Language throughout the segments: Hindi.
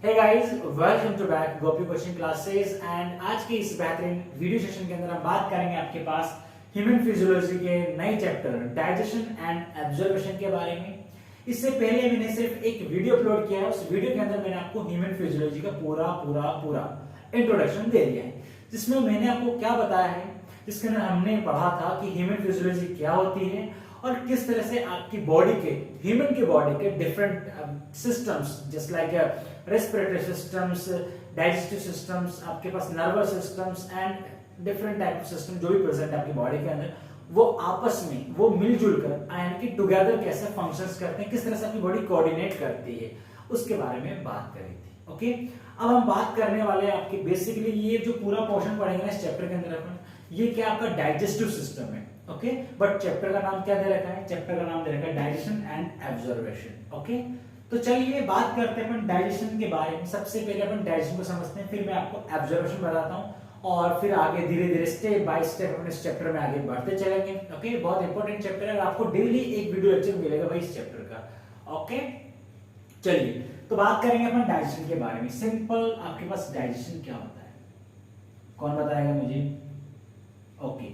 Hey guys, welcome to back Gopi coaching classes. And आज के इस बेहतरीन वीडियो सेशन के अंदर हम बात करेंगे आपके पास ह्यूमन फिजियोलॉजी के नए चैप्टर डाइजेशन एंड एब्जॉर्प्शन के बारे में। इससे पहले मैंने सिर्फ एक वीडियो अपलोड किया है। उस वीडियो के अंदर मैंने आपको ह्यूमन फिजियोलॉजी का पूरा इंट्रोडक्शन दे दिया है, जिसमें मैंने आपको क्या बताया है, जिसके अंदर हमने पढ़ा था कि ह्यूमन फिजियोलॉजी क्या होती है और किस तरह से आपकी बॉडी के ह्यूमन की बॉडी के different systems just like respiratory systems, digestive systems, आपके पास nervous systems and different type of system जो भी प्रेजेंट है आपकी बॉडी के अंदर, वो आपस में वो मिलजुल कर यानी कि टुगेदर कैसे फंक्शंस करते हैं, किस तरह से आपकी बॉडी कोऑर्डिनेट करती है, उसके बारे में बात करी थी। ओके, अब हम बात करने वाले हैं आपकी बेसिकली ये जो पूरा पोर्शन पढ़ेंगे ना इस चैप्टर के अंदर अपन, ये क्या आपका डाइजेस्टिव सिस्टम है। ओके, बट चैप्टर का नाम क्या दे रखा है? चैप्टर का नाम दे रखा है डाइजेशन एंड एब्जॉर्प्शन। ओके, तो चलिए बात करते हैं अपन डाइजेशन के बारे में। सबसे पहले अपन डाइजेशन को समझते हैं, फिर मैं आपको एब्जॉर्प्शन बताता हूं और फिर आगे धीरे धीरे स्टेप बाय स्टेप अपन इस चैप्टर में आगे बढ़ते चलेंगे। ओके, बहुत इंपॉर्टेंट चैप्टर है, आपको डेली एक वीडियो लेक्चर मिलेगा भाई इस चैप्टर का। ओके, चलिए तो बात करेंगे अपन डाइजेशन के बारे में। सिंपल, आपके पास डाइजेशन क्या होता है, कौन बताएगा मुझे? ओके,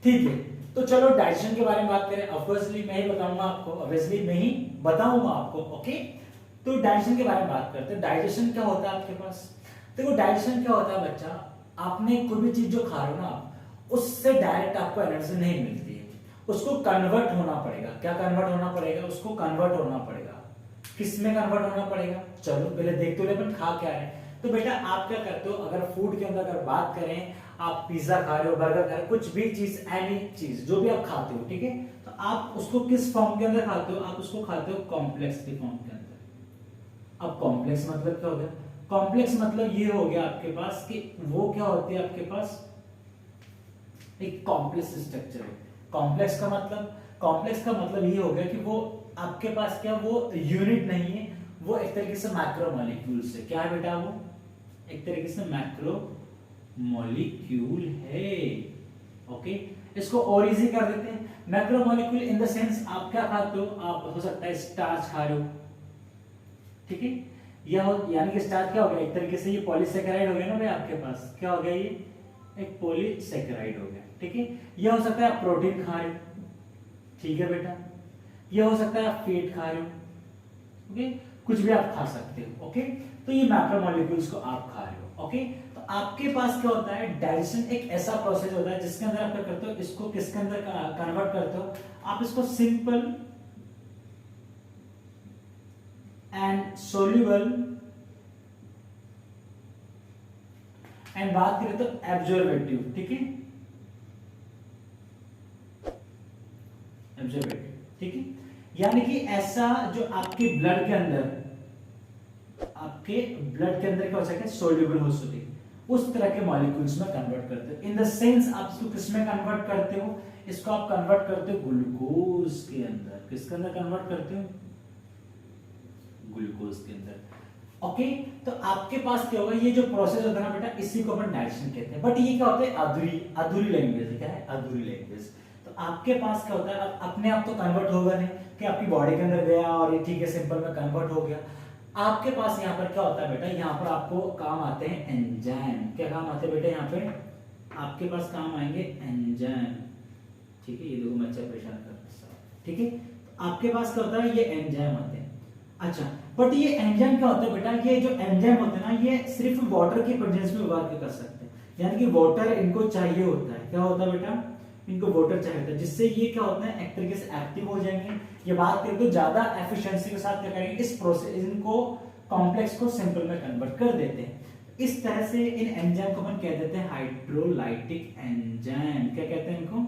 ठीक है, तो चलो डाइजेशन के बारे में बात करें। ऑब्वियसली मैं ही बताऊंगा आपको, ऑब्वियसली मैं ही बताऊंगा आपको। ओके, तो डाइजेशन के बारे में बात करते हैं। डाइजेशन क्या होता है आपके पास? देखो, डाइजेशन क्या होता है बच्चा, आपने कोई भी चीज जो खा रहे हो ना, उससे डायरेक्ट आपको एनर्जी नहीं मिलती है, उसको कन्वर्ट होना पड़ेगा। क्या कन्वर्ट होना पड़ेगा? उसको कन्वर्ट होना पड़ेगा। किस में कन्वर्ट होना पड़ेगा? चलो पहले देखते हुए अपन खा क्या रहे हैं। तो बेटा आप क्या करते हो, अगर फूड के अंदर अगर बात करें, आप पिज्जा खा रहे हो, बर्गर खा रहे हो, कुछ भी चीज, एनी चीज जो भी आप खाते हो, ठीक है, तो आप उसको किस फॉर्म के अंदर खाते हो? आप उसको खाते हो कॉम्प्लेक्स के फॉर्म के अंदर। अब कॉम्प्लेक्स मतलब क्या हो गया? कॉम्प्लेक्स मतलब ये हो गया आपके पास कि वो क्या होती है आपके पास, एक कॉम्प्लेक्स स्ट्रक्चर है। कॉम्प्लेक्स का मतलब ये हो गया कि वो आपके पास क्या, वो यूनिट नहीं है, वो एक तरीके से मैक्रोमोलेक्यूल्स है। क्या है बेटा? वो एक तरीके से मैक्रो मॉलिक्यूल है। ओके, इसको और इजी कर देते हैं। मैक्रोमोलेक्यूल इन द सेंस आप क्या खाते हो? आप हो सकता है स्टार्च खा रहे हो, ठीक है, या यानी कि स्टार्च क्या हो गया, एक तरीके से ये पॉलीसेकेराइड हो गया ना भाई, आपके पास क्या हो गया, ये एक पॉलीसेकेराइड हो गया, ठीक है। यह हो सकता है आप प्रोटीन खा रहे हो, ठीक है बेटा, यह हो सकता है आप फैट खा रहे हो, ओके, कुछ भी आप खा सकते हो। ओके, तो ये मैक्रोमोलेक्यूल्स को आप खा रहे हो। ओके, तो आपके पास क्या होता है, डाइजेशन एक ऐसा प्रोसेस होता है जिसके अंदर आप क्या करते हो, इसको किसके अंदर कन्वर्ट करते हो? आप इसको सिंपल एंड सोल्यूबल एंड बात करें तो एब्जॉर्बेटिव, ठीक है, एब्जॉर्बेटिव, ठीक है, यानी कि ऐसा जो आपके ब्लड के अंदर क्या हो सके, सोल्यूबल हो सके, उस तरह के मॉलिक्यूल्स में कन्वर्ट करते हो। इन द सेंस आप इसको किस में कन्वर्ट करते हो? इसको आप कन्वर्ट करते हो ग्लूकोज के अंदर। किसके अंदर कन्वर्ट करते हो? ग्लूकोज के अंदर। ओके, तो आपके पास क्या होगा, ये जो प्रोसेस होता है ना बेटा, इसी को अपन डाइजेशन कहते हैं। बट ये क्या होता है, अधूरी लैंग्वेज। क्या है? अधूरी लैंग्वेज। तो आपके पास क्या होता है, अपने आप तो कन्वर्ट होगा नहीं कि आपकी बॉडी के अंदर गया और ये ठीक है सिंपल में कन्वर्ट हो गया। आपके पास यहाँ पर क्या होता है बेटा, यहाँ पर आपको काम आते हैं एंजाइम। क्या काम आते हैं बेटा? यहाँ पे आपके पास काम आएंगे एंजाइम, ठीक है, ये देखो बच्चा परेशान कर रहा है, ठीक है, तो आपके पास क्या होता है, ये एंजाइम आते हैं। अच्छा, बट ये एंजाइम क्या होता है बेटा, ये जो एंजाइम होते हैं ना, ये सिर्फ वाटर की प्रेजेंस में वर्क कर सकते हैं, यानी कि वाटर इनको चाहिए होता है। क्या होता है बेटा? इनको वाटर चाहिए होता है, जिससे ये क्या होता है, एक तरीके से एक्टिव हो जाएंगे। ये बात करें तो ज्यादा एफिशिएंसी के साथ क्या करेंगे, इस प्रोसेस, इनको कॉम्प्लेक्स को सिंपल में कन्वर्ट कर देते हैं। इस तरह से इन एंजाइम को अपन कह देते हैं हाइड्रोलाइटिक एंजाइम। क्या कहते हैं इनको?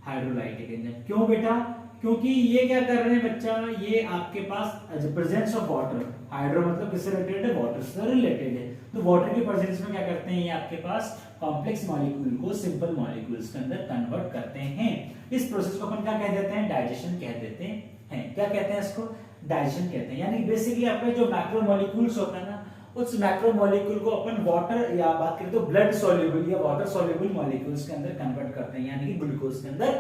Hydrolytic enzyme. क्यों बेटा? क्योंकि ये क्या कर रहे हैं बच्चा, ये आपके पास प्रेजेंस ऑफ वाटर, हाइड्रो मतलब किससे रिलेटेड है? वाटर से रिलेटेड है। तो वाटर के प्रेजेंस में क्या करते हैं, ये आपके पास कॉम्प्लेक्स मॉलिक्यूल को सिंपल मॉलिक्यूल्स के अंदर कन्वर्ट करते हैं। इस प्रोसेस को अपन क्या कह देते हैं? डाइजेशन कह देते हैं। क्या कहते हैं इसको? डाइजेशन कहते हैं। यानी बेसिकली आपका जो मैक्रोमोलेक्यूल्स होता है ना, उस मैक्रोमोलेक्यूल को अपन वाटर या बात करें तो ब्लड सॉल्युबल या वाटर सॉल्युबल मॉलिक्यूल्स के अंदर कन्वर्ट करते हैं, यानी कि ग्लूकोज के अंदर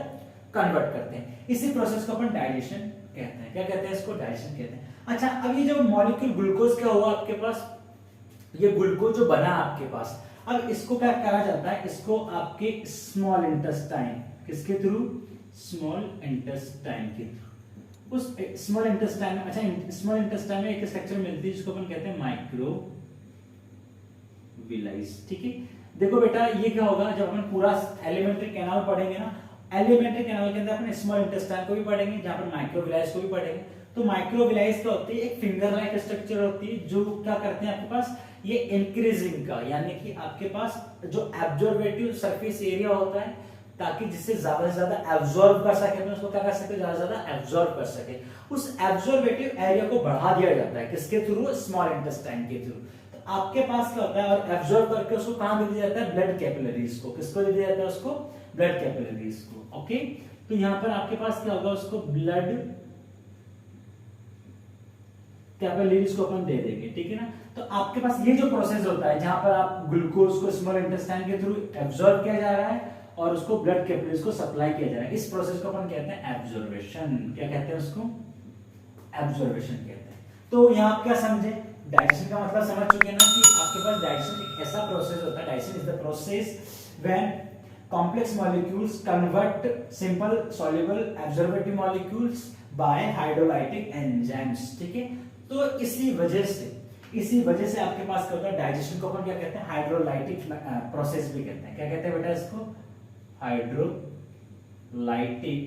कन्वर्ट करते हैं। इसी प्रोसेस को अपन डाइजेशन कहते हैं। क्या कहते हैं इसको? डाइजेशन कहते हैं। अच्छा, अब ये जो मॉलिक्यूल ग्लूकोज का हुआ आपके पास, ये ग्लूकोज जो बना आपके पास, अब इसको क्या कहा जाता है, इसको आपके स्मॉल इंटेस्टाइन, किसके थ्रू, स्मॉल इंटेस्टाइन के थ्रू, उस स्मॉल इंटेस्टाइन में, अच्छा स्मॉल इंटेस्टाइन में एक स्ट्रक्चर मिलती है जिसको अपन कहते हैं माइक्रोविलाइस, ठीक है। देखो बेटा ये क्या होगा, जब अपन पूरा एलिमेंट्री कैनाल पढ़ेंगे ना, एलिमेंट्री कैनाल के अंदर अपन स्मॉल इंटेस्टाइन को भी पढ़ेंगे, जहां पर माइक्रोविलाइस को भी पढ़ेंगे। तो माइक्रोविलाइस क्या होती है, एक फिंगर लाइक स्ट्रक्चर होती है, जो क्या करते हैं आपके पास, ये इंक्रीजिंग का, यानी कि आपके पास जो एब्जॉर्बेटिव सरफेस एरिया होता है, ताकि जिससे ज्यादा से ज्यादा एब्जॉर्ब कर सके, तो उसको क्या कर सकते, ज्यादा से ज्यादा एब्जॉर्ब कर सके, उस एब्जॉर्बेटिव एरिया को बढ़ा दिया जाता है, किसके थ्रू, स्मॉल इंटेस्टाइन के थ्रू। तो आपके पास क्या होता है, और एब्जॉर्ब करके उसको कहां दे दिया जाता है, ब्लड कैपिलरीज को, किसको दे दिया जाता है, उसको ब्लड कैपिलरीज को, ओके। तो यहां पर आपके पास क्या होगा, उसको ब्लड कैपिलरीज को अपन दे देंगे, ठीक है ना। तो आपके पास ये जो प्रोसेस होता है, जहां पर आप ग्लूकोज को स्मॉल इंटेस्टाइन के थ्रू एब्जॉर्ब किया जा रहा है और उसको ब्लड कैपिलरीज को सप्लाई किया जा रहा है, इस प्रोसेस को अपन कहते हैं एब्जॉर्बेशन। क्या कहते हैं उसको, एब्जॉर्बेशन कहते हैं। तो यहां आप क्या समझे, डाइजेशन का मतलब समझ चुके हैं ना, कि आपके पास डाइजेशन एक ऐसा प्रोसेस होता है, digestion is the process when complex molecules convert simple soluble absorbative molecules by hydrolytic enzymes, ठीक है। तो इसी वजह से आपके पास क्या होता है, डाइजेशन को अपन क्या कहते हैं, हाइड्रोलाइटिक प्रोसेस भी कहते हैं। क्या कहते हैं बेटा इसको, हाइड्रोलाइटिक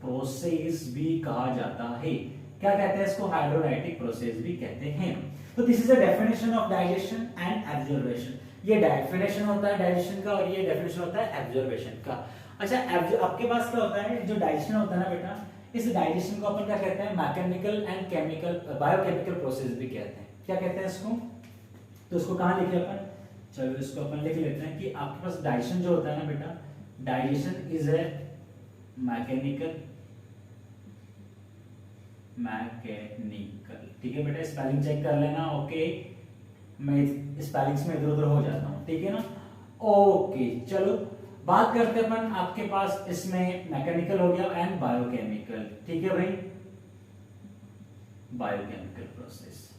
प्रोसेस भी कहा जाता है। क्या कहते हैं इसको, हाइड्रोलाइटिक प्रोसेस भी कहते हैं। तो this is a definition of digestion and absorption. ये डेफिनेशन होता है डाइजेशन का, और ये डेफिनेशन होता है एब्जॉर्बेशन का। अच्छा, आपके पास क्या होता है, जो डाइजेशन होता है ना बेटा, इस डाइजेशन को अपन क्या कहते हैं, mechanical and chemical, biochemical process भी कहते हैं। क्या कहते हैं इसको, तो इसको कहां लिखे अपन, चलो इसको अपन लिख लेते हैं कि आपके पास डाइजेशन जो होता है ना बेटा, डाइजेशन इज ए मैकेनिकल, ठीक है बेटा, स्पेलिंग चेक कर लेना, ओके। मैं स्पेलिंग्स में इधर उधर हो जाता हूं, ठीक है ना, ओके। चलो बात करते हैं अपन, आपके पास इसमें मैकेनिकल हो गया एंड बायोकेमिकल, ठीक है भाई, बायोकेमिकल प्रोसेस।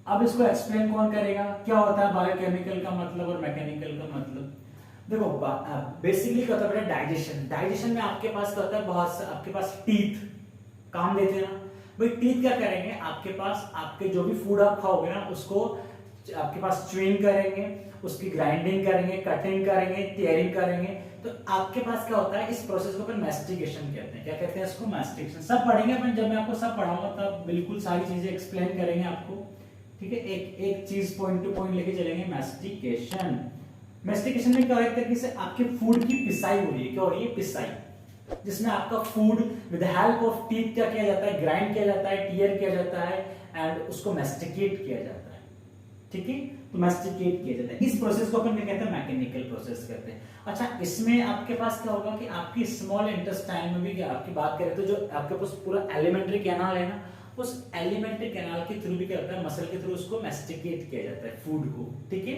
अब इसको एक्सप्लेन कौन करेगा, क्या होता है बायोकेमिकल का मतलब और मैकेनिकल का मतलब। देखो बेसिकली क्या होता है बेटा, डाइजेशन में आपके पास क्या होता है, बहुत आपके पास टीथ काम देते हैं ना भाई। टीथ क्या करेंगे, आपके पास आपके जो भी फूड आप खाओगे ना, उसको आपके पास च्यूइंग करेंगे, उसकी ग्राइंडिंग करेंगे, कटिंग करेंगे, टीयरिंग करेंगे। तो आपके पास क्या होता है, इस प्रोसेस को अपन मैस्टिकेशन कहते हैं। क्या कहते हैं इसको, मैस्टिकेशन। सब पढ़ेंगे अपन, जब मैं आपको सब पढ़ाऊंगा तब बिल्कुल सारी चीजें एक्सप्लेन करेंगे आपको, ठीक है। एक चीज पॉइंट टू पॉइंट लेके चलेंगे, मैस्टिकेशन। मैस्टिकेशन में क्या हो रहा है कि आपके फूड की पिसाई हो रही है, क्या हो रही है, पिसाई, जिसमें आपका food with help of teeth क्या किया जाता है, ग्राइंड किया जाता है, टीयर किया जाता है एंड उसको मैस्टिकेट किया जाता है, ठीक है। तो मैस्टिकेट किया जाता है, इस प्रोसेस को अपन क्या कहते हैं, मैकेनिकल प्रोसेस कहते हैं। अच्छा, इसमें आपके पास क्या होगा कि आपकी स्मॉल इंटेस्टाइन में भी क्या आपकी बात करें तो जो आपके पास पूरा एलिमेंट्री कैनाल है ना, उस एलिमेंट्री कैनाल के थ्रू भी क्या होता है, मसल के थ्रू उसको मैस्टिकेट किया जाता है फूड को, ठीक है।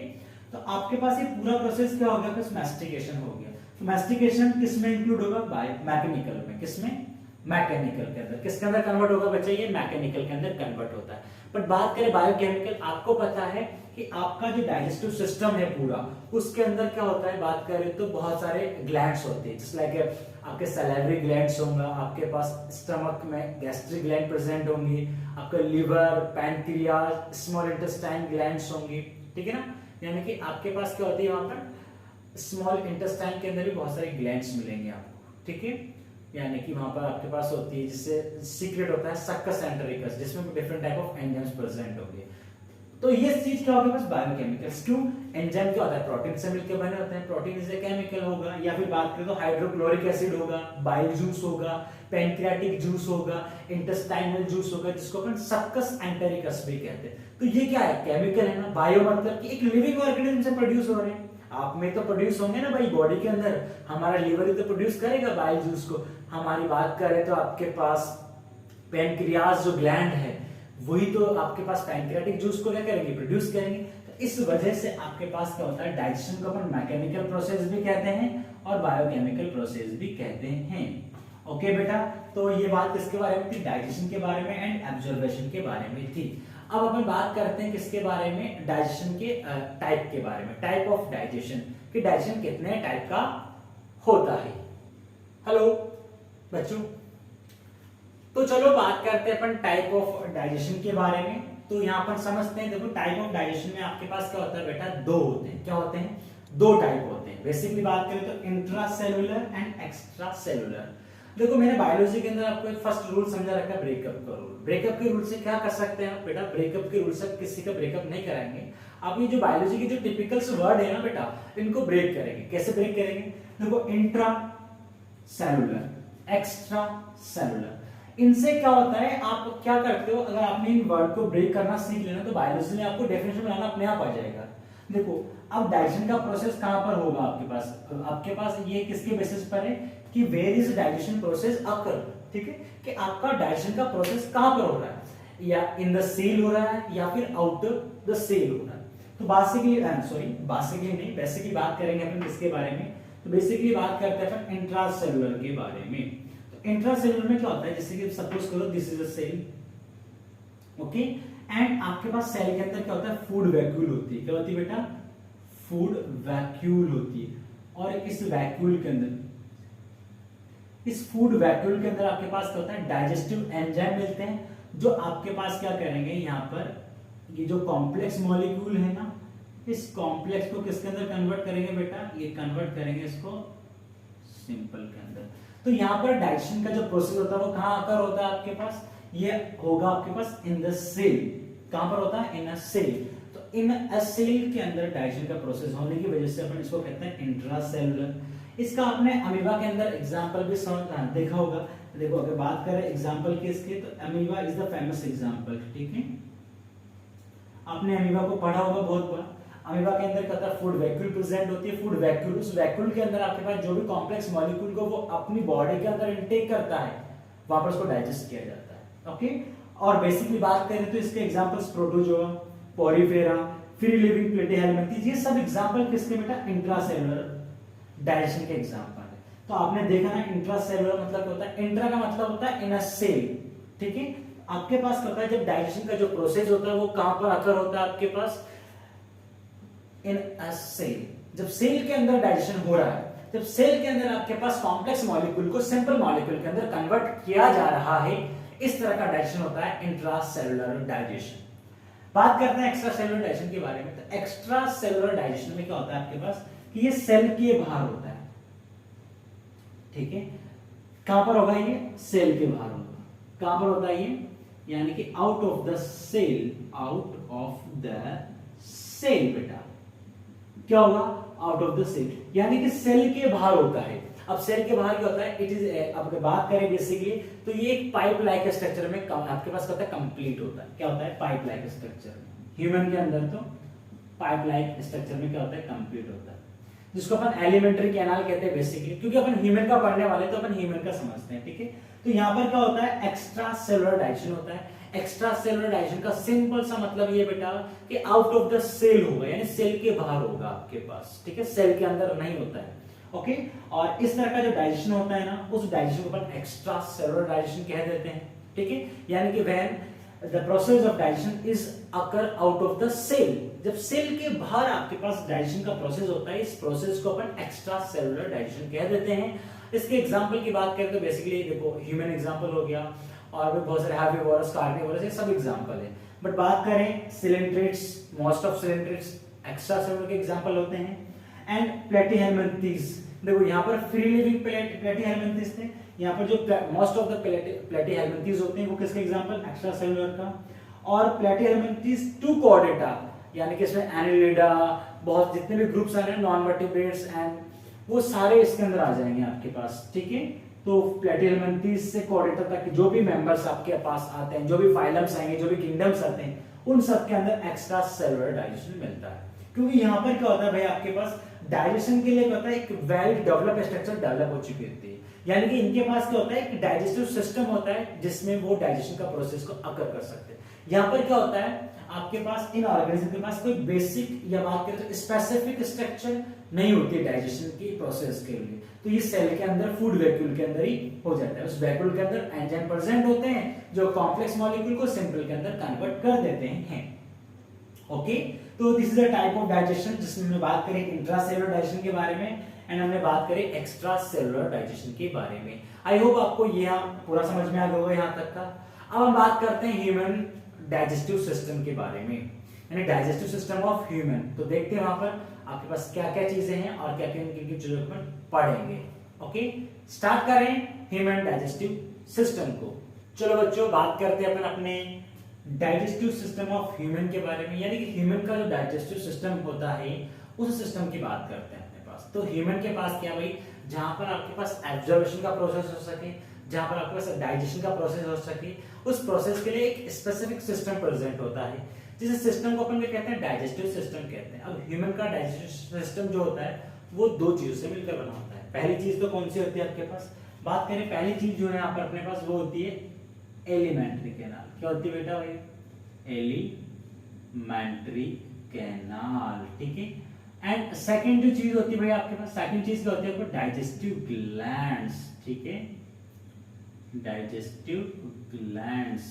तो आपके पास ये पूरा प्रोसेस क्या हो गया, कुछ मैस्टिकेशन हो गया। तो मैस्टिकेशन किसमें इंक्लूड होगा, मैकेनिकल में, किसमें, मैकेनिकल के अंदर। किसके अंदर कन्वर्ट होगा बच्चे, ये मैकेनिकल के अंदर कन्वर्ट होता है। बट बात करें बायोकेमिकल, आपको पता है कि आपका जो डाइजेस्टिव सिस्टम है पूरा, उसके अंदर क्या होता है, बात करें तो बहुत सारे ग्लैंड्स होते हैं, जैसे लाइक आपके सैलिवरी ग्लैंड्स होंगे, आपके पास स्टमक में गैस्ट्रिक ग्लैंड प्रेजेंट होंगी, आपका liver, pancreas, small intestine glands होंगी, ठीक है ना। यानी कि आपके पास क्या होती है, वहां पर स्मॉल इंटेस्टाइन के अंदर भी बहुत सारे ग्लैंड्स मिलेंगे आपको, ठीक है। यानी कि वहां पर आपके पास होती है, जिससे सीक्रेट होता है सक्कस एंटेरिकस, जिसमें different type of enzymes present होंगे। तो ये चीज क्या होगी, बस बायोकेमिकल्स। क्यों, एंजाइम क्या होता है, प्रोटीन से मिलकर बने होते हैं, प्रोटीन इज ए केमिकल होगा, या फिर बात करें तो हाइड्रोक्लोरिक एसिड होगा, बाइल जूस होगा, पैनक्रियाटिक जूस होगा, इंटेस्टाइनल जूस होगा, जिसको अपन सक्कस एंटेरिकस भी कहते हैं। तो ये क्या है, केमिकल है ना। बायो मतलब कि एक लिविंग ऑर्गेनिज्म से प्रोड्यूस हो रहे हैं, आप में तो प्रोड्यूस होंगे ना भाई, बॉडी के अंदर हमारा लिवर ही तो प्रोड्यूस करेगा बाइल जूस को। हमारी बात करें तो आपके पास पैनक्रियाज जो ग्लैंड है, वही तो आपके पास पैनक्रियाटिक जूस को क्या करेंगे, प्रोड्यूस करेंगे। तो इस वजह से आपके पास क्या होता है, डाइजेशन को अपन मैकेनिकल प्रोसेस भी कहते हैं और बायोकेमिकल प्रोसेस भी कहते हैं, ओके बेटा, तो ये बात किसके बारे में थी? डाइजेशन के बारे में एंड एब्जॉर्प्शन के बारे में थी। अब अपन बात करते हैं किसके बारे में? डाइजेशन के टाइप के बारे में, टाइप ऑफ डाइजेशन, कि डाइजेशन कितने टाइप का होता है। हेलो बच्चों, तो चलो बात करते हैं अपन टाइप ऑफ डाइजेशन के बारे में। तो यहाँ पर समझते हैं, देखो टाइप ऑफ डाइजेशन में आपके पास क्या होता है बेटा? दो होते हैं। क्या होते हैं? दो टाइप होते हैं। बेसिकली बात करें तो intra cellular and extra cellular. देखो मैंने बायोलॉजी के अंदर आपको एक फर्स्ट रूल समझा रखा है, ब्रेकअप का रूल। ब्रेकअप के रूल से क्या कर सकते हैं बेटा? ब्रेकअप के रूल से किसी का ब्रेकअप नहीं कराएंगे। आप ये जो बायोलॉजी के जो टिपिकल वर्ड है ना बेटा, इनको ब्रेक करेंगे। कैसे ब्रेक करेंगे? देखो इंट्रा सेलुलर, एक्स्ट्रा सेलुलर, इनसे क्या होता है, आप क्या करते हो, अगर आपने इन वर्ड को ब्रेक करना सीख लेना तो बायोलॉजी में आपको डेफिनेशन बनाना अपने आप आ जाएगा। देखो अब डाइजेशन का प्रोसेस कहां पर होगा आपके पास? आपके पास ये किसके बेसिस पर है कि where is digestion process occur, ठीक है, कि आपका डाइजेशन का प्रोसेस कहां पर हो रहा है, या इन द सेल हो रहा है या फिर आउट द सेल हो रहा है। तो बेसिकली नहीं, बेसिकली बात करेंगे अपन किसके बारे में? तो बेसिकली बात करते हैं अपन इंट्रासेलुलर के बारे में। तो इंट्रासेलुलर में क्या होता है, जैसे कि सपोज करो this is a cell, okay, and आपके पास सेल के अंदर क्या होता है? फूड वैक्यूल होती है। क्या होती है बेटा? फूड वैक्यूल होती है। और इस वैक्यूल के अंदर, इस फूड वैक्यूल के अंदर आपके पास क्या होता है? डाइजेस्टिव एंजाइम मिलते हैं, जो आपके पास क्या करेंगे, यहाँ पर ये जो कॉम्प्लेक्स मॉलिक्यूल है ना, इस कॉम्प्लेक्स को किसके अंदर कन्वर्ट करेंगे बेटा? ये कन्वर्ट करेंगे इसको सिंपल के अंदर। तो यहाँ पर डाइजेशन का जो प्रोसेस होता है वो कहाँ आकर होता है आपके पास? ये होगा आपके पास इन द सेल। कहां पर होता है? इन अ सेल। तो इन अ सेल के अंदर डाइजेशन का प्रोसेस होने की वजह से अपन इसको कहते हैं इंट्रासेलुलर। इसका आपने अमीबा के अंदर एग्जांपल भी देखा होगा। देखो अगर बात करें एग्जांपल के इसके, तो amoeba is the famous example, ठीक है, आपने अमीबा को पढ़ा होगा बहुत बार। अमीबा के अंदर क्या होता है? फूड वैक्यूल प्रेजेंट होती है। फूड वैक्यूल, उस वैक्यूल के अंदर आपके पास जो भी कॉम्प्लेक्स मॉलिक्यूल को वो अपनी बॉडी के अंदर इनटेक करता है, वहां पर उसको डाइजेस्ट किया जाता है। ओके, और बेसिकली बात करें तो इसके examples protozoa, porifera, free living platyhelminthes, ये सब एग्जांपल किसके बेटा? इंट्रासेलुलर डाइजेशन के एग्जांपल है। तो आपने देखा ना इंट्रासेलुलर मतलब क्या होता है? इंट्रा का मतलब होता है इन अ सेल, ठीक है। आपके पास क्या होता है, जब डाइजेशन का जो प्रोसेस होता है वो कहां पर आकर होता है आपके पास? इन अ सेल। जब सेल के अंदर डाइजेशन हो रहा है, जब सेल के अंदर आपके पास कॉम्प्लेक्स मॉलिक्यूल को सिंपल मॉलिक्यूल के अंदर कन्वर्ट किया जा रहा है, इस तरह का डाइजेशन होता है इंट्रासेलुलर डाइजेशन। बात करते हैं एक्स्ट्रा सेलुलर डाइजेशन के बारे में। तो एक्स्ट्रा सेलुलर डाइजेशन में क्या होता है आपके पास कि ये सेल के बाहर होता है, ठीक है। कहां पर होगा? ये सेल के बाहर होगा। कहां पर होता है ये? यानी कि out of the cell, out of the cell बेटा, क्या होगा? आउट ऑफ द सेल, यानी कि सेल के बाहर होता है। अब सेल के बाहर क्या होता है? इट इज, अब बात करें बेसिकली तो ये एक पाइप लाइक स्ट्रक्चर में आपके पास क्या होता है? कंप्लीट होता है। क्या होता है? पाइप लाइक स्ट्रक्चर में। ह्यूमन के अंदर तो पाइप लाइक स्ट्रक्चर में क्या होता है? कंप्लीट होता है, जिसको अपन एलिमेंट्री कैनाल कहते हैं बेसिकली, क्योंकि अपन ह्यूमन का पढ़ने वाले तो अपन ह्यूमन का समझते हैं, ठीक है। तो यहाँ पर क्या होता है? एक्स्ट्रा सेलुलर डाइजेशन होता है। एक्स्ट्रा सेलुलर डाइजेशन का सिंपल सा मतलब ये बेटा कि आउट ऑफ द सेल होगा, यानी सेल के बाहर होगा आपके पास, ठीक है, सेल के अंदर नहीं होता है। ओके, और इस तरह का जो डाइजेशन होता है ना, उस डाइजेशन को अपन एक्स्ट्रा सेलुलर डाइजेशन कह देते हैं, ठीक है। यानी कि when the process of digestion is occur out of the cell, जब सेल के बाहर आपके पास डाइजेशन का प्रोसेस होता है, इस प्रोसेस को अपन एक्स्ट्रा सेलुलर डाइजेशन कह देते हैं। इसके एग्जांपल की बात करें तो बेसिकली देखो ह्यूमन एग्जांपल हो गया, और भी बहुत सारे हार्बीवोरस, कार्निवोरस, ये सब एग्जांपल है। बट बात करें coelenterates, most of coelenterates extra cellular के एग्जांपल होते हैं। एंड प्लेटीहेल्मिंथेस, देखो यहाँ पर फ्री लिविंग प्लेटीहेल्मिंथेस थे, यहाँ पर जो मोस्ट ऑफ द प्लेटीहेल्मिंथेस होते हैं वो किसके एग्जांपल? एक्स्ट्रा सेलुलर का। और प्लेटीहेल्मिंथेस टू कॉर्डेटा, यानी कि इसमें एनिलिडा, बहुत जितने भी ग्रुप्स आ रहे हैं, नॉन वर्टिब्रेट्स एंड वो सारे इसके अंदर आ जाएंगे आपके पास, ठीक है। तो प्लेटीहेल्मिंथेस से कॉर्डेटा तक जो भी मेंबर्स आपके पास आते हैं, जो भी फाइलम्स आएंगे, जो भी किंगडम्स आते हैं, उन सब के अंदर एक्स्ट्रा सेलुलर डाइजेशन मिलता है। क्योंकि यहाँ पर क्या होता है भाई, आपके पास डाइजेशन के लिए क्या होता है? एक वेल डेवलप्ड स्ट्रक्चर डेवलप हो चुकी होती है, यानी कि इनके पास क्या होता है? एक डाइजेस्टिव सिस्टम होता है जिसमें वो डाइजेशन का प्रोसेस को अकर कर सकते हैं। यहाँ पर क्या होता है? आपके पास इन ऑर्गेनिज्म के पास कोई बेसिक या बात करें तो स्पेसिफिक स्ट्रक्चर नहीं होती है डाइजेशन की प्रोसेस के लिए। तो ये सेल के अंदर फूड वैक्यूल के अंदर ही हो जाता है। उस वैक्यूल के अंदर एंजाइम प्रेजेंट होते हैं जो कॉम्प्लेक्स मॉलिक्यूल को सिंपल के अंदर कन्वर्ट कर देते हैं। ओके, तो this is a type of digestion जिसमें हमने बात करी इंट्रासेलुलर डाइजेशन के बारे में एंड हमने बात करी एक्स्ट्रा सेलुलर डाइजेशन के बारे में। आई होप आपको ये पूरा समझ में आ गया होगा यहाँ तक का। अब हम बात करते हैं ह्यूमन डाइजेस्टिव सिस्टम के बारे में, यानी डाइजेस्टिव सिस्टम ऑफ ह्यूमन। तो देखते हैं वहां पर आपके पास क्या क्या चीजें हैं और क्या क्या इनकी चीजों पर पढ़ेंगे। ओके, स्टार्ट करें ह्यूमन डाइजेस्टिव सिस्टम को। चलो बच्चों, बात करते हैं अपन अपने डाइजेस्टिव सिस्टम ऑफ ह्यूमन के बारे में, यानी कि ह्यूमन का जो डाइजेस्टिव सिस्टम होता है उस सिस्टम की बात करते हैं अपने पास। तो ह्यूमन के पास क्या भाई, जहां पर आपके पास एब्जॉर्प्शन का प्रोसेस हो सके, जहां पर आपके पास डाइजेशन का प्रोसेस हो सके, उस प्रोसेस के लिए एक स्पेसिफिक सिस्टम प्रेजेंट होता है, जिस सिस्टम को अपन कहते हैं डाइजेस्टिव सिस्टम कहते हैं। अब ह्यूमन का डाइजेस्टिव सिस्टम जो होता है वो दो चीजों से मिलकर बना होता है। पहली चीज तो कौन सी होती है आपके पास, बात करें पहली चीज जो है यहाँ पर अपने पास वो होती है एलिमेंट्री कैनाल। क्या होती है बेटा भाई, एलिमेंट्री कैनाल, ठीक है। एंड सेकंड जो चीज होती है भाई आपके पास, सेकंड चीज क्या होती है आपको, डाइजेस्टिव ग्लैंड्स, ठीक है, डाइजेस्टिव ग्लैंड्स।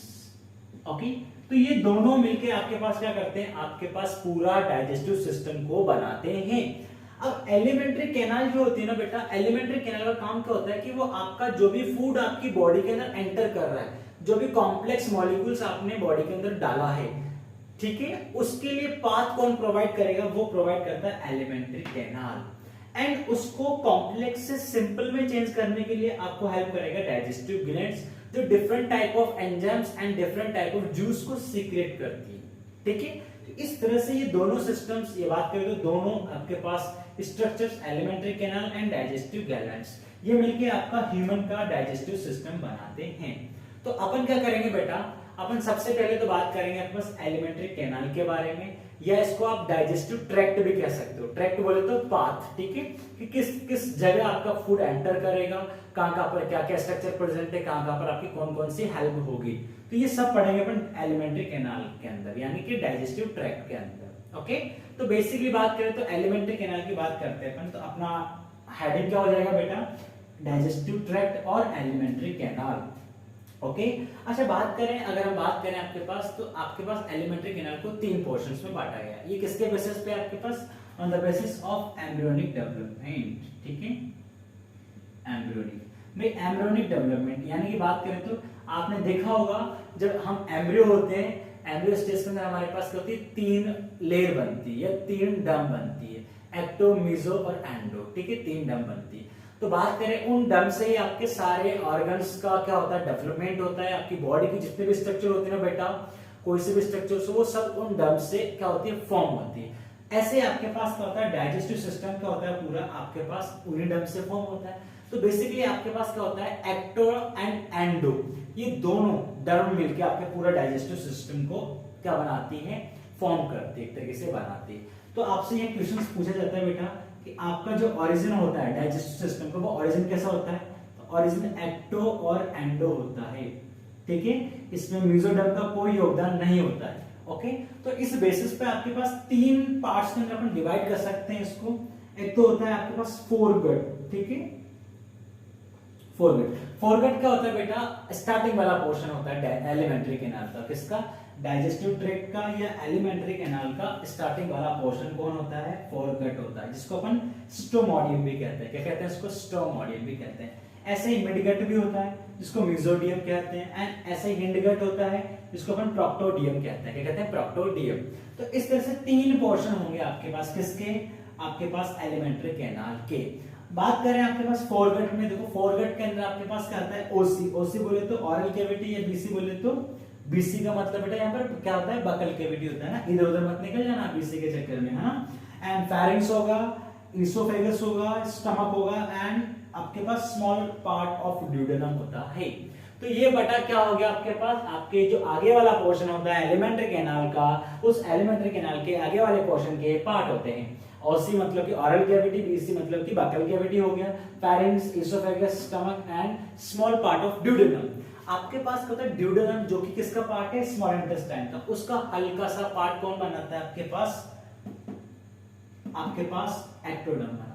ओके, तो ये दोनों मिलके आपके पास क्या करते हैं, आपके पास पूरा डाइजेस्टिव सिस्टम को बनाते हैं। अब एलिमेंट्री कैनाल जो होती है ना बेटा, एलिमेंट्री कैनाल का काम क्या होता है कि वो आपका जो भी फूड आपकी बॉडी के अंदर एंटर कर रहा है, जो भी कॉम्प्लेक्स मॉलिक्यूल्स आपने बॉडी के अंदर डाला है, ठीक है, उसके लिए पाथ कौन प्रोवाइड करेगा, वो प्रोवाइड करता है एलिमेंट्री कैनाल। एंड उसको कॉम्प्लेक्स से सिंपल में चेंज करने के लिए आपको हेल्प करेगा डाइजेस्टिव ग्लैंड्स, जो different type of enzymes and different type of juice को सीक्रेट करती है, ठीक है। तो इस तरह से ये दोनों सिस्टम्स, ये बात करें तो दोनों आपके पास structures, alimentary canal and digestive glands, ये मिलके आपका ह्यूमन का डाइजेस्टिव सिस्टम बनाते हैं। तो अपन क्या करेंगे बेटा, अपन सबसे पहले तो बात करेंगे आपके पास एलिमेंट्री कैनाल के बारे में, या इसको आप डाइजेस्टिव ट्रैक्ट भी कह सकते हो। ट्रैक्ट बोले तो पाथ, ठीक है, कि किस किस जगह आपका फूड एंटर करेगा, कहां पर क्या क्या स्ट्रक्चर प्रेजेंट है, कहां पर आपकी कौन कौन सी हेल्प होगी। तो ये सब पढ़ेंगे अपन एलिमेंट्री कैनाल के अंदर, यानी कि डाइजेस्टिव ट्रैक्ट के अंदर। ओके, तो बेसिकली बात करें तो एलिमेंट्री कैनाल की बात करते हैं अपन, तो अपना हेडिंग क्या हो जाएगा बेटा, डाइजेस्टिव ट्रैक्ट और एलिमेंट्री कैनाल। ओके, अच्छा बात करें, अगर हम बात करें आपके पास, तो आपके पास एलिमेंट्री कैनाल को तीन पोर्शंस में बांटा गया है। ये किसके बेसिस पे आपके पास, on the basis of embryonic development, ठीक है, एम्ब्रियोनिक भाई, एम्ब्रियोनिक डेवलपमेंट यानी कि बात करें तो आपने देखा होगा जब हम एम्ब्रियो होते हैं, एम्ब्रियो स्टेज के अंदर हमारे पास क्या होती है, तीन लेयर बनती है या तीन डम बनती है, एक्टो, मीजो और एंडो, ठीक है, तीन डम बनती है। तो बात करें उन डम से ही आपके सारे ऑर्गन्स का क्या होता है, डेवलपमेंट होता है। आपकी बॉडी की जितने भी स्ट्रक्चर होते हैं ना बेटा, कोई से भी स्ट्रक्चर से, वो सब उन डम से क्या होती है, फॉर्म होती है। ऐसे आपके पास क्या होता है, डाइजेस्टिव सिस्टम क्या होता है, पूरा आपके पास उन्हीं डम से फॉर्म होता है। तो बेसिकली आपके पास क्या होता है, एक्टो एंड एंडो, ये दोनों डर्म मिलकर आपके पूरा डाइजेस्टिव सिस्टम को क्या बनाती है, फॉर्म करती है, एक तरीके से बनाती है। तो आपसे ये क्वेश्चन पूछा जाता है बेटा कि आपका जो ओरिजिन होता है डाइजेस्टिव सिस्टम का, वो ओरिजिन कैसा होता है, तो ओरिजिन एक्टो और एंडो होता है, ठीक है, इसमें मीजोडर्म का कोई योगदान नहीं होता है। ओके, तो इस बेसिस पे आपके पास तीन पार्ट्स के अंदर अपन डिवाइड कर सकते हैं इसको। एक तो होता है आपके पास फोरगट, ठीक है, फोरगट। फोरगट क्या होता है बेटा, स्टार्टिंग वाला पोर्शन होता है एलिमेंट्री कैनाल का, किसका, डाइजेस्टिव ट्रैक्ट का या एलिमेंट्री कैनाल का स्टार्टिंग वाला पोर्शन कौन होता है, फोरगट होता है, जिसको अपन स्टोमोडियम भी कहते हैं। क्या कहते हैं इसको, स्टोमोडियम भी कहते हैं। ऐसे ही मिडगट भी होता है जिसको मेसोडियम कहते हैं, एंड ऐसे ही हिंडगट होता है जिसको अपन प्रोक्टोडियम कहते हैं। क्या कहते हैं, प्रोक्टोडियम। तो इस तरह से तीन पोर्शन होंगे आपके पास, किसके, आपके पास एलिमेंट्री कैनाल के। बात करें आपके पास फोरगट में, देखो फोरगट के अंदर आपके पास क्या आता है, ओसी। ओसी बोले तो ऑरल कैविटी, या बीसी बोले तो बीसी का मतलब बेटा यहाँ पर क्या होता है, बकल कैविटी होता है ना, इधर उधर मत निकल जाना बीसी के चक्कर में, है ना। एंड फेरिंक्स होगा, इसोफेगस होगा, स्टमक होगा, एंड आपके पास स्मॉल पार्ट ऑफ ड्यूडेनम होता है। तो ये बटा क्या हो गया आपके पास, आपके जो आगे वाला पोर्शन होता है एलिमेंट्री कैनाल का, उस एलिमेंट्री कैनाल के आगे वाले पोर्शन के पार्ट होते हैं। ओसी मतलब कि ऑरल कैविटी, बीसी मतलब कि बकल कैविटी हो गया, pharynx, oesophagus, stomach and small part of duodenum. आपके पास क्या होता है ड्यूडेनम, जो कि किसका पार्ट है, स्मॉल इंटेस्टाइन का, उसका हल्का सा पार्ट कौन बनाता है आपके पास एक्टोडर्म बनाती है।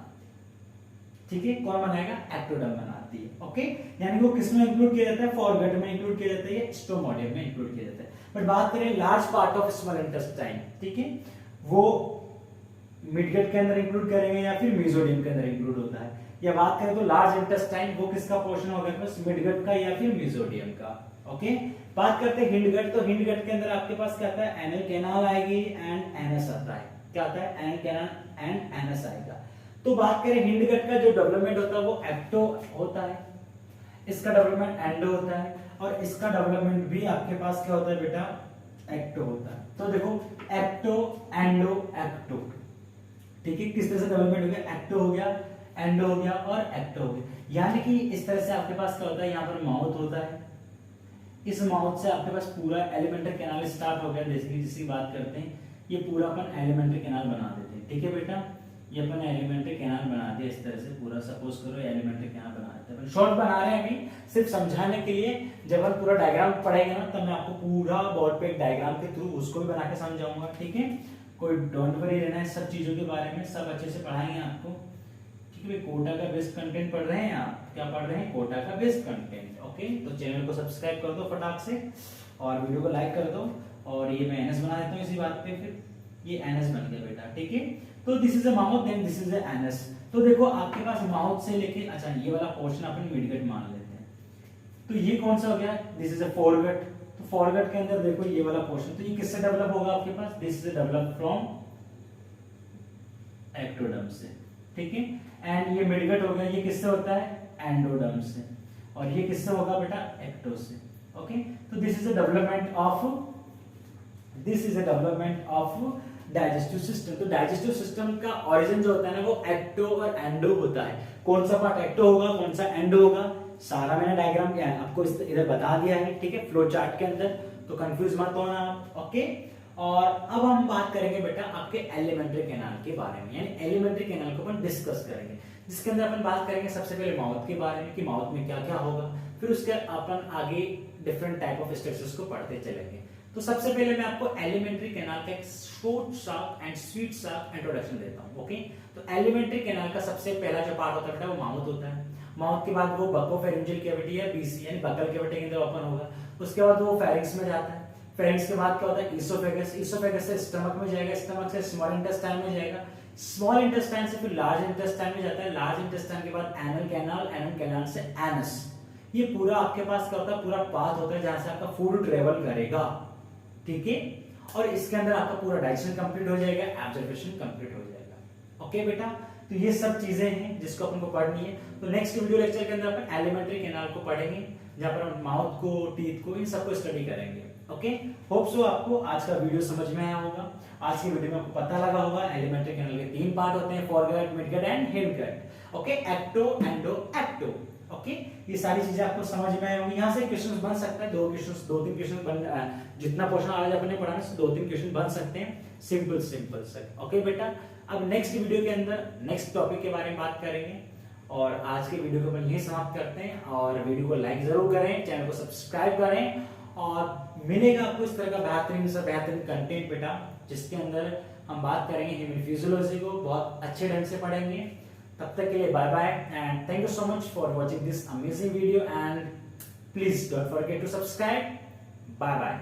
ठीक है, कौन बनाएगा, एक्टोडर्म बनाती है। ओके, यानी वो किस में इंक्लूड किया जाता है, फॉरगट में इंक्लूड किया जाता है, स्टोमोडियम में इंक्लूड किया जाता है। बट बात करें large part of small intestine, ठीक है, वो मिडगट के अंदर इंक्लूड करेंगे या फिर मेसोडियम के अंदर इंक्लूड होता है। या बात करें तो लार्ज इंटेस्टाइन वो किसका पोर्शन होगा, बस मिडगट का या फिर मेसोडियम का। ओके, बात करते हैं हिंडगट, तो हिंडगट के अंदर आपके पास क्या आता है, एनल कैनाल आएगी एंड एनस आता है। क्या आता है, एनल कैनाल एंड एनस आएगा। तो बात करें हिंडगट का जो डेवलपमेंट होता है वो एक्टो होता है, इसका डेवलपमेंट एंडो होता है, और इसका डेवलपमेंट भी आपके पास क्या होता है बेटा, एक्टो होता है। तो देखो एक्टो, एंडो, एक्टो, ठीक है, किस तरह से डेवलपमेंट हो गया, एक्टो हो गया, एंडो हो गया और एक्टो हो गया। यानी कि इस तरह से आपके पास क्या होता है, यहाँ पर माउथ होता है, इस माउथ से आपके पास पूरा एलिमेंट्री कैनाल स्टार्ट हो गया। जैसे जिसकी बात करते हैं, ये पूरा अपन एलिमेंट्री कैनाल बना देते हैं। ठीक है बेटा, ये अपन एलिमेंट्री कैनाल बना दिया इस तरह से पूरा, सपोज करो एलिमेंट्री कैनाल बना देते हैं। शॉर्ट बना रहे हैं अभी सिर्फ समझाने के लिए, जब हम पूरा डायग्राम पढ़ेंगे ना तब मैं आपको पूरा बोर्ड पे एक डायग्राम के थ्रू उसको भी बना के समझाऊंगा। ठीक है, कोई डोंट वरी रहना है, सब चीजों के बारे में सब अच्छे से पढ़ाएंगे आपको। ठीक है, कोटा का बेस्ट कंटेंट पढ़ रहे हैं आप, क्या पढ़ रहे हैं, कोटा का बेस्ट कंटेंट। ओके, तो चैनल को सब्सक्राइब कर दो फटाक से और वीडियो को लाइक कर दो। और ये मैं एनएस बना देता हूँ इसी बात पे, फिर ये एनएस बन गया बेटा। ठीक है, तो this is a mouth, then this is a anus. तो देखो आपके पास माउथ से लेके, अच्छा ये वाला पोर्शन अपन मिडगट मान लेते हैं, तो ये कौन सा हो गया, दिस इज अ फोरगट। तो फोरगट के अंदर देखो ये वाला पोर्शन, तो ये किससे डेवलप होगा आपके पास, this is develop from ectoderm से। ठीक है, एंड ये मिडगट हो गया, ये किससे होता है, एंडोडर्म से, और ये किससे होगा बेटा, एक्टो से। ओके, तो this is a development of digestive system. तो डाइजेस्टिव सिस्टम का ओरिजिन जो होता है ना वो एक्टो और एंडो होता है। कौन सा पार्ट एक्टो होगा, कौन सा एंडो होगा, सारा मैंने डायग्राम आपको इधर बता दिया है। ठीक है, फ्लो चार्ट के अंदर, तो कंफ्यूज मत होना आप। ओके, और अब हम बात करेंगे बेटा आपके एलिमेंट्री कैनाल के बारे में, यानी एलिमेंट्री कैनाल को अपन डिस्कस करेंगे, जिसके अंदर अपन बात करेंगे सबसे पहले माउथ के बारे में कि माउथ में क्या क्या होगा, फिर उसके अपन आगे डिफरेंट टाइप ऑफ स्ट्रक्चर्स को पढ़ते चलेंगे। तो सबसे पहले मैं आपको एलिमेंट्री कैनाल का एक शॉर्ट सा एंड स्वीट सा इंट्रोडक्शन देता हूं। ओके, तो एलिमेंट्री कैनाल का सबसे पहला जो पार्ट होता है बेटा वो माउथ होता है। माउथ के बाद वो बकोफेरिंजियल कैविटी या बीसी यानी बकल कैविटी के अंदर ओपन होगा। उसके बाद वो फेरिंक्स में जाता है। फेरिंक्स के बाद क्या होता है, ईसोफेगस। ईसोफेगस से स्टमक में जाएगा, स्टमक से स्मॉल इंटेस्टाइन में जाएगा, स्मॉल इंटेस्टाइन से फिर लार्ज इंटेस्टाइन में जाता है, लार्ज इंटेस्टाइन के बाद एनल कैनाल, एनल कैनाल से एनस। ये पूरा आपके पास क्या होता है, पूरा पाथ होता है जहां से आपका फूड ट्रेवल करेगा। ठीक है, और इसके अंदर आपका पूरा डाइजेशन कंप्लीट हो जाएगा, एब्जॉर्प्शन कंप्लीट हो जाएगा। ओके बेटा, तो ये सब चीजें हैं जिसको अपन को पढ़नी है। तो नेक्स्ट वीडियो लेक्चर के अंदर अपन एलिमेंट्री कैनाल को पढ़ेंगे, जहां पर हम माउथ को, टीथ को, इन सबको स्टडी करेंगे। ओके, होप सो आपको आज का वीडियो समझ में आया होगा। आज की वीडियो में आपको पता लगा होगा एलिमेंट्री कैनाल के 3 पार्ट होते हैं, foregut, midgut and hindgut. Okay, ecto, endo, ecto. Okay, ये सारी चीजें आपको समझ में आई होंगी। यहाँ से क्वेश्चंस बन सकता है, 2-3 क्वेश्चन बन, जितना पोर्शन आज अपने पढ़ा है 2-3 क्वेश्चन बन सकते हैं, सिंपल से। ओके बेटा, अब नेक्स्ट वीडियो के अंदर नेक्स्ट टॉपिक के बारे में बात करेंगे, और आज के वीडियो को अपन यही समाप्त करते हैं। और वीडियो को लाइक जरूर करें, चैनल को सब्सक्राइब करें, और मिलेगा आपको इस तरह का बेहतरीन कंटेंट बेटा, जिसके अंदर हम बात करेंगे ह्यूमन फिजियोलॉजी को, बहुत अच्छे ढंग से पढ़ेंगे। तब तक के लिए bye bye and thank you so much for watching this amazing video, and please don't forget to subscribe. Bye bye.